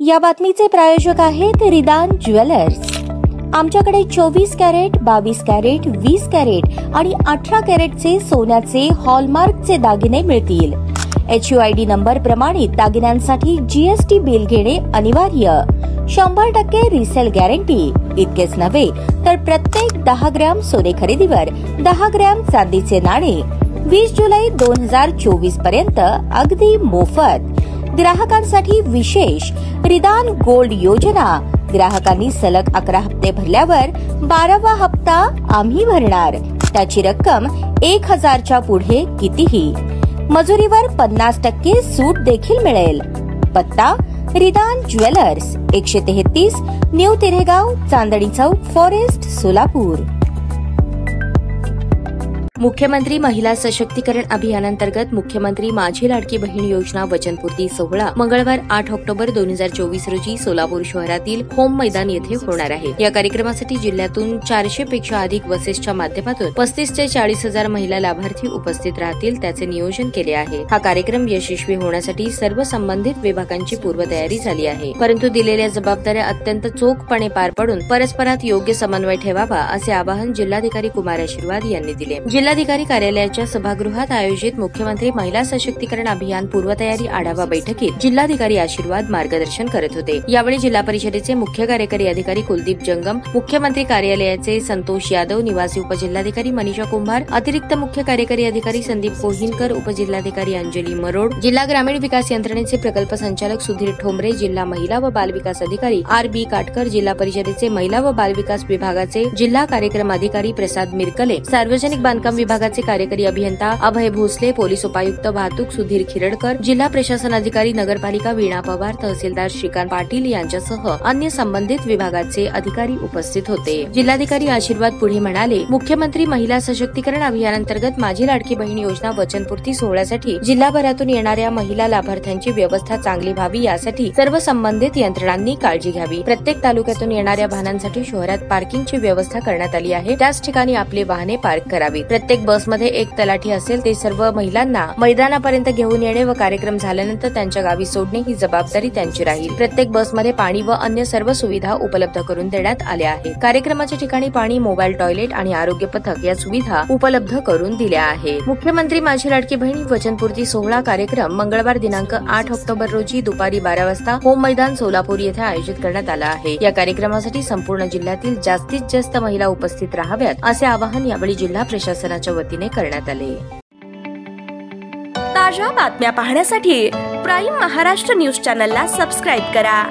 या बातमीचे प्रायोजक आहेत रिदान ज्वेलर्स। आमच्याकडे 24 कॅरेट, 22 कॅरेट, 20 कॅरेट आणि 18 कॅरेटचे सोन्याचे हॉलमार्कचे दागिने मिळतील। HUID नंबर प्रमाणित दागिन्यांसाठी GST बिल घेणे अनिवार्य। 100% रिसेल गॅरंटी। इतकेच नव्हे तर प्रत्येक 10 ग्रॅम सोने खरेदीवर 10 ग्रॅम चांदीचे नाणे 20 जुलै 2024 पर्यंत अगदी मोफत। ग्राहकांसाठी विशेष रिदान गोल्ड योजना। ग्राहकांनी सलग 11 हप्ते भरल्यावर 12वा हप्ता आम्ही भरणार। त्याची रक्कम 1000च्या पुढे कितीही। मजुरीवर 50% सूट देखील मिळेल। पत्ता रिदान jewellers, 133 new तिरेगाव, Chandni Chowk, forest, Solapur. मुख्यमंत्री महिला सशक्तीकरण अभियानांतर्गत मुख्यमंत्री माझी लाडकी बहीण योजना वचनपूर्ती सोहळा मंगळवार 8 ऑक्टोबर 2024 रोजी सोलापूर शहरातील होम मैदान येथे होणार आहे। या कार्यक्रमासाठी जिल्ह्यातून 400 पेक्षा अधिक बसेसच्या माध्यमातून 35 ते 40 हजार महिला लाभार्थी उपस्थित राहतील, त्याचे नियोजन केले आहे। हा कार्यक्रम यशस्वी होण्यासाठी सर्व संबंधित विभागांची पूर्वतयारी झाली आहे, परंतु दिलेल्या जबाबदाऱ्या अत्यंत चोखपणे पार पाडून परस्परात योग्य समन्वय ठेवावा, असे आवाहन जिल्हाधिकारी कुमार आशीर्वाद यांनी दिले। जिल्हाधिकारी कार्यालयाच्या सभागृहात आयोजित मुख्यमंत्री महिला सशक्तीकरण अभियान पूर्वतयारी आढावा बैठकीत जिल्हाधिकारी आशीर्वाद मार्गदर्शन करत होते। यावेळी जिल्हा परिषदेचे मुख्य कार्यकारी अधिकारी कुलदीप जंगम, मुख्यमंत्री कार्यालयाचे संतोष यादव, निवासी उपजिल्हाधिकारी मनीषा कुंभार, अतिरिक्त मुख्य कार्यकारी अधिकारी संदीप कोहिनकर, उपजिल्हाधिकारी अंजली मरोड, जिल्हा ग्रामीण विकास यंत्रणेचे प्रकल्प संचालक सुधीर ठोंबरे, जिल्हा महिला व बाल विकास अधिकारी RB काटकर, जिल्हा परिषदेचे महिला व बाल विकास विभागाचे जिल्हा कार्यक्रम अधिकारी प्रसाद मिरकले, सार्वजनिक बांधकाम विभागाचे कार्यकारी अभियंता अभय भोसले, पोलीस उपायुक्त वाहतूक सुधीर खिरडकर, जिल्हा प्रशासन अधिकारी नगरपालिका वीणा पवार, तहसीलदार श्रीकांत पाटील यांच्यासह अन्य संबंधित विभागाचे अधिकारी उपस्थित होते। जिल्हाधिकारी आशीर्वाद पुढे म्हणाले, मुख्यमंत्री महिला सशक्तीकरण अभियानांतर्गत माझी लाडकी बहीण योजना वचनपूर्ती सोहळ्यासाठी जिल्हाभरातून येणाऱ्या महिला लाभार्थ्यांची व्यवस्था चांगली व्हावी, यासाठी सर्व संबंधित यंत्रणांनी काळजी घ्यावी। प्रत्येक तालुक्यातून येणाऱ्या वाहनांसाठी शहरात पार्किंगची व्यवस्था करण्यात आली आहे, त्याच ठिकाणी आपली वाहने पार्क करावीत। प्रत्येक बसमध्ये एक तलाठी असेल, ते सर्व महिलांना मैदानापर्यंत घेऊन येणे व कार्यक्रम झाल्यानंतर त्यांच्या गावी सोडणे ही जबाबदारी त्यांची राहील। प्रत्येक बसमध्ये पाणी व अन्य सर्व सुविधा उपलब्ध करून देण्यात आल्या आहेत। कार्यक्रमाच्या ठिकाणी पाणी, मोबाईल टॉयलेट आणि आरोग्य पथक या सुविधा उपलब्ध करून दिल्या आहेत। मुख्यमंत्री माझी लाडकी बहीण वचनपूर्ती सोहळा कार्यक्रम मंगळवार दिनांक 8 ऑक्टोबर रोजी दुपारी 12 वाजता होम मैदान सोलापूर येथे आयोजित करण्यात आला आहे। या कार्यक्रमासाठी संपूर्ण जिल्ह्यातील जास्तीत जास्त महिला उपस्थित राहाव्यात, असे आवाहन यावेळी जिल्हा प्रशासनाच्या वतीने करण्यात आले। ताज्या बातम्या पाहण्यासाठी प्राईम महाराष्ट्र न्यूज चॅनलला सबस्क्राईब करा।